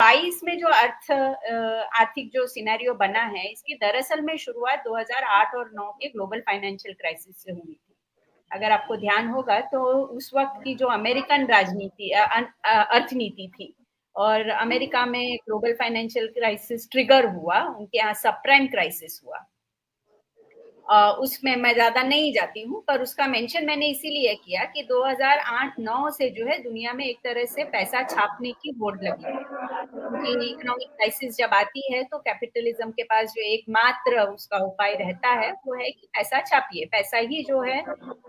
2022 में जो आर्थिक जो सिनेरियो बना है, इसकी दरअसल में शुरुआत 2008 और 9 के ग्लोबल फाइनेंशियल क्राइसिस से हुई थी। अगर आपको ध्यान होगा तो उस वक्त की जो अमेरिकन राजनीति अर्थनीति थी और अमेरिका में ग्लोबल फाइनेंशियल क्राइसिस ट्रिगर हुआ, उनके यहाँ सब प्राइम क्राइसिस हुआ। उसमें मैं ज्यादा नहीं जाती हूँ, पर उसका मेंशन मैंने इसीलिए किया कि 2008-9 से जो है दुनिया में एक तरह से पैसा छापने की होड़ लगी है, क्योंकि इकोनॉमिक क्राइसिस जब आती है तो कैपिटलिज्म के पास जो एकमात्र उसका उपाय रहता है वो है कि पैसा छापिए। पैसा ही जो है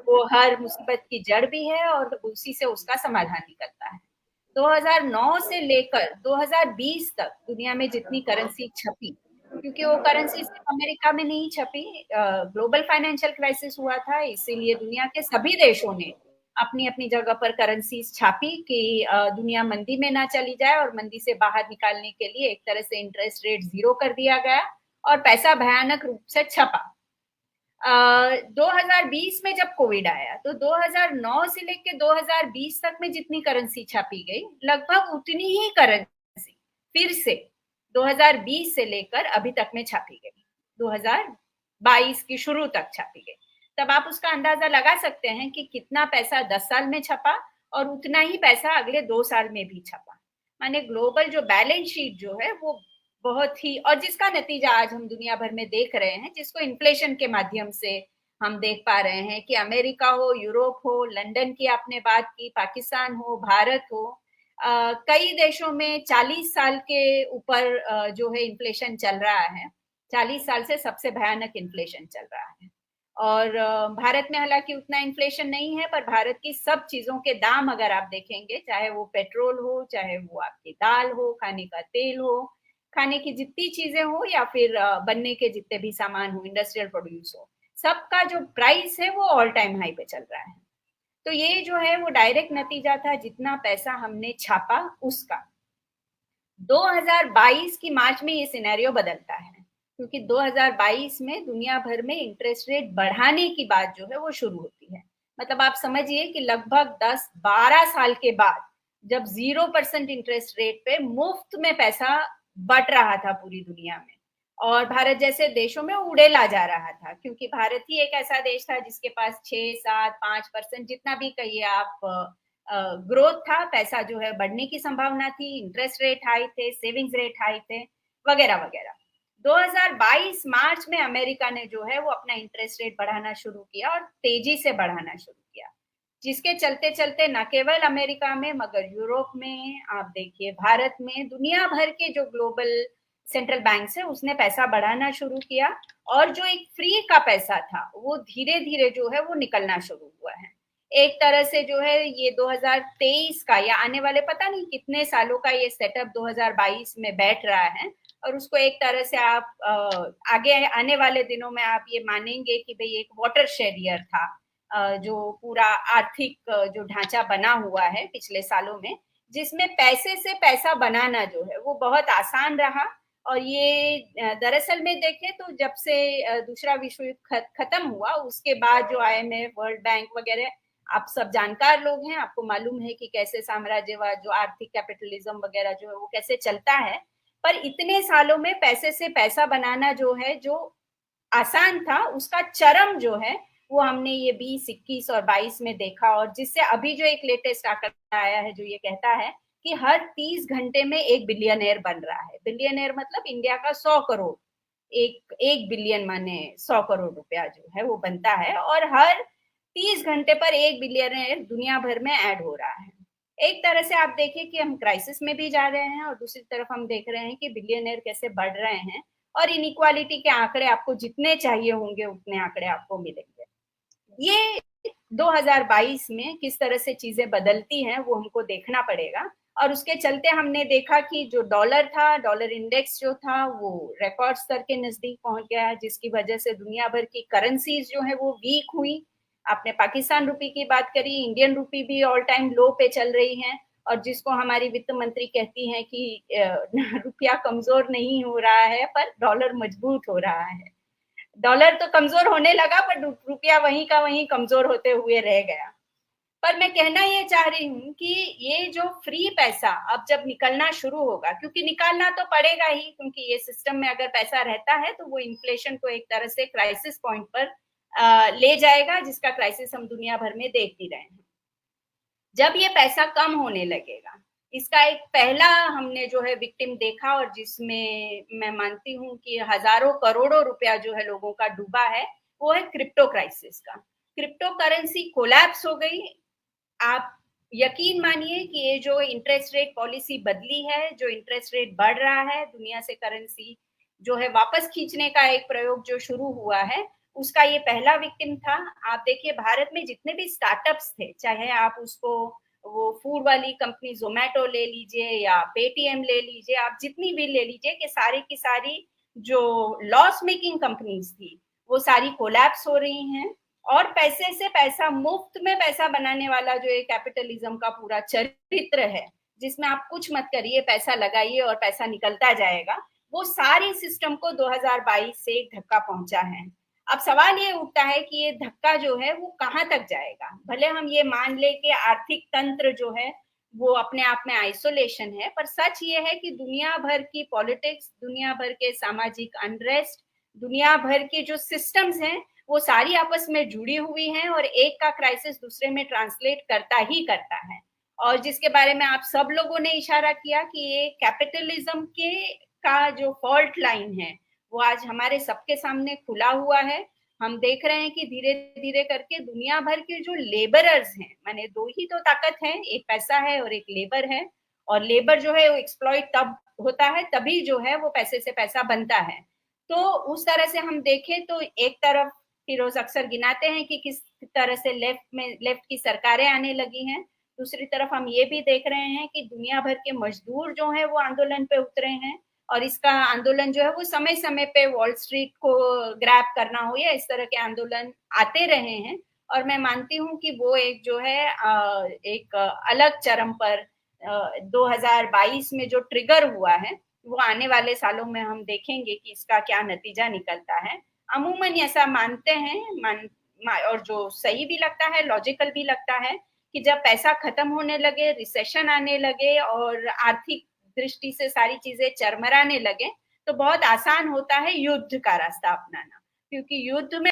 वो हर मुसीबत की जड़ भी है और उसी से उसका समाधान निकलता है। 2009 से लेकर 2020 तक दुनिया में जितनी करेंसी छपी, क्योंकि वो करेंसी सिर्फ अमेरिका में नहीं छपी, ग्लोबल फाइनेंशियल क्राइसिस हुआ था, इसीलिए दुनिया के सभी देशों ने अपनी अपनी जगह पर करेंसीज छापी कि दुनिया मंदी में ना चली जाए, और मंदी से बाहर निकालने के लिए एक तरह से इंटरेस्ट रेट 0 कर दिया गया और पैसा भयानक रूप से छपा। 2020 में जब कोविड आया तो 2009 से लेकर 2020 तक में जितनी करेंसी छापी गई, लगभग उतनी ही करेंसी फिर से 2020 से लेकर अभी तक में छापी गई, 2022 की शुरू तक छापी गई। तब आप उसका अंदाजा लगा सकते हैं कि कितना पैसा 10 साल में छपा और उतना ही पैसा अगले 2 साल में भी छपा। माने ग्लोबल जो बैलेंस शीट जो है वो बहुत ही, और जिसका नतीजा आज हम दुनिया भर में देख रहे हैं, जिसको इन्फ्लेशन के माध्यम से हम देख पा रहे हैं कि अमेरिका हो, यूरोप हो, लंदन की आपने बात की, पाकिस्तान हो, भारत हो, कई देशों में 40 साल के ऊपर जो है इन्फ्लेशन चल रहा है। 40 साल से सबसे भयानक इन्फ्लेशन चल रहा है। और भारत में हालांकि उतना इन्फ्लेशन नहीं है, पर भारत की सब चीजों के दाम अगर आप देखेंगे, चाहे वो पेट्रोल हो, चाहे वो आपकी दाल हो, खाने का तेल हो, खाने की जितनी चीजें हो, या फिर बनने के जितने भी सामान हो, इंडस्ट्रियल प्रोड्यूस हो, सबका जो प्राइस है वो ऑल टाइम हाई पे चल रहा है। तो ये जो है वो डायरेक्ट नतीजा था जितना पैसा हमने छापा उसका। 2022 की मार्च में ये सिनेरियो बदलता है, क्योंकि 2022 में दुनिया भर में इंटरेस्ट रेट बढ़ाने की बात जो है वो शुरू होती है। मतलब आप समझिए कि लगभग 10-12 साल के बाद जब 0% इंटरेस्ट रेट पे मुफ्त में पैसा बट रहा था पूरी दुनिया में, और भारत जैसे देशों में उड़ेला जा रहा था, क्योंकि भारत ही एक ऐसा देश था जिसके पास 6-7-5% जितना भी कहिए आप ग्रोथ था, पैसा जो है बढ़ने की संभावना थी, इंटरेस्ट रेट हाई थे, सेविंग्स रेट हाई थे, वगैरह वगैरह। 2022 मार्च में अमेरिका ने जो है वो अपना इंटरेस्ट रेट बढ़ाना शुरू किया और तेजी से बढ़ाना शुरू किया, जिसके चलते चलते न केवल अमेरिका में मगर यूरोप में, आप देखिए भारत में, दुनिया भर के जो ग्लोबल सेंट्रल बैंक है उसने पैसा बढ़ाना शुरू किया, और जो एक फ्री का पैसा था वो धीरे धीरे जो है वो निकलना शुरू हुआ है। एक तरह से जो है ये 2023 का या आने वाले पता नहीं कितने सालों का ये सेटअप 2022 में बैठ रहा है, और उसको एक तरह से आप आगे आने वाले दिनों में आप ये मानेंगे कि भाई एक वाटर शेड ईयर था, जो पूरा आर्थिक जो ढांचा बना हुआ है पिछले सालों में, जिसमें पैसे से पैसा बनाना जो है वो बहुत आसान रहा। और ये दरअसल में देखें तो जब से दूसरा विश्व युद्ध खत्म हुआ उसके बाद जो IMF, वर्ल्ड बैंक वगैरह, आप सब जानकार लोग हैं, आपको मालूम है कि कैसे साम्राज्यवाद, जो आर्थिक कैपिटलिज्म वगैरह जो है वो कैसे चलता है। पर इतने सालों में पैसे से पैसा बनाना जो है, जो आसान था, उसका चरम जो है वो हमने ये 20, 21 और 22 में देखा, और जिससे अभी जो एक लेटेस्ट आंकड़ा आया है जो ये कहता है कि हर 30 घंटे में एक बिलियनर बन रहा है। बिलियनर मतलब इंडिया का 100 करोड़, एक बिलियन माने 100 करोड़ रुपया जो है वो बनता है, और हर 30 घंटे पर एक बिलियनर दुनिया भर में ऐड हो रहा है। एक तरह से आप देखिए कि हम क्राइसिस में भी जा रहे हैं, और दूसरी तरफ हम देख रहे हैं कि बिलियनर कैसे बढ़ रहे हैं, और इनइक्वालिटी के आंकड़े आपको जितने चाहिए होंगे उतने आंकड़े आपको मिलेंगे। ये 2022 में किस तरह से चीजें बदलती हैं वो हमको देखना पड़ेगा, और उसके चलते हमने देखा कि जो डॉलर था, डॉलर इंडेक्स जो था वो रिकॉर्ड स्तर के नजदीक पहुंच गया, जिसकी वजह से दुनिया भर की करेंसीज जो है वो वीक हुई। आपने पाकिस्तान रुपी की बात करी, इंडियन रुपी भी ऑल टाइम लो पे चल रही है, और जिसको हमारी वित्त मंत्री कहती हैं कि रुपया कमजोर नहीं हो रहा है पर डॉलर मजबूत हो रहा है। डॉलर तो कमजोर होने लगा पर रुपया वहीं का वहीं कमजोर होते हुए रह गया। पर मैं कहना ये चाह रही हूँ कि ये जो फ्री पैसा अब जब निकलना शुरू होगा, क्योंकि निकालना तो पड़ेगा ही, क्योंकि ये सिस्टम में अगर पैसा रहता है तो वो इन्फ्लेशन को एक तरह से क्राइसिस पॉइंट पर ले जाएगा, जिसका क्राइसिस हम दुनिया भर में देख भी रहे हैं। जब ये पैसा कम होने लगेगा, इसका एक पहला हमने जो है विक्टिम देखा, और जिसमें मैं मानती हूँ कि हजारों करोड़ों रुपया जो है लोगों का डूबा है, वो है क्रिप्टो क्राइसिस का। क्रिप्टो करेंसी कोलैप्स हो गई। आप यकीन मानिए कि ये जो इंटरेस्ट रेट पॉलिसी बदली है, जो इंटरेस्ट रेट बढ़ रहा है, दुनिया से करेंसी जो है वापस खींचने का एक प्रयोग जो शुरू हुआ है, उसका ये पहला विक्टिम था। आप देखिए भारत में जितने भी स्टार्टअप्स थे, चाहे आप उसको वो फूड वाली कंपनी जोमेटो ले लीजिए या पेटीएम ले लीजिए, आप जितनी भी ले लीजिए, कि सारी की सारी जो लॉस मेकिंग कंपनीज थी वो सारी कोलैप्स हो रही हैं। और पैसे से पैसा, मुफ्त में पैसा बनाने वाला जो एक कैपिटलिज्म का पूरा चरित्र है, जिसमें आप कुछ मत करिए, पैसा लगाइए और पैसा निकलता जाएगा, वो सारी सिस्टम को 2022 से एक धक्का पहुंचा है। अब सवाल ये उठता है कि ये धक्का जो है वो कहाँ तक जाएगा। भले हम ये मान ले कि आर्थिक तंत्र जो है वो अपने आप में आइसोलेशन है, पर सच ये है कि दुनिया भर की पॉलिटिक्स, दुनिया भर के सामाजिक अनरेस्ट, दुनिया भर के जो सिस्टम्स हैं, वो सारी आपस में जुड़ी हुई हैं, और एक का क्राइसिस दूसरे में ट्रांसलेट करता ही करता है। और जिसके बारे में आप सब लोगों ने इशारा किया कि ये कैपिटलिज्म के का जो फॉल्ट लाइन है वो आज हमारे सबके सामने खुला हुआ है। हम देख रहे हैं कि धीरे धीरे करके दुनिया भर के जो लेबरर्स हैं, माने दो ही तो ताकत है, एक पैसा है और एक लेबर है, और लेबर जो है वो एक्सप्लॉइट तब होता है, तभी जो है वो पैसे से पैसा बनता है। तो उस तरह से हम देखें तो एक तरफ फिरोज अक्सर गिनाते हैं कि किस तरह से लेफ्ट की सरकारें आने लगी हैं, दूसरी तरफ हम ये भी देख रहे हैं कि दुनिया भर के मजदूर जो है वो आंदोलन पे उतरे हैं, और इसका आंदोलन जो है वो समय समय पे वॉल स्ट्रीट को ग्रैब करना हो या इस तरह के आंदोलन आते रहे हैं। और मैं मानती हूँ कि वो एक जो है एक अलग चरम पर 2022 में जो ट्रिगर हुआ है, वो आने वाले सालों में हम देखेंगे कि इसका क्या नतीजा निकलता है। अमूमन ऐसा मानते हैं, और जो सही भी लगता है, लॉजिकल भी लगता है, कि जब पैसा खत्म होने लगे, रिसेशन आने लगे और आर्थिक दृष्टि से सारी चीजें चरमराने लगे, तो बहुत आसान होता है युद्ध का रास्ता अपनाना, क्योंकि युद्ध में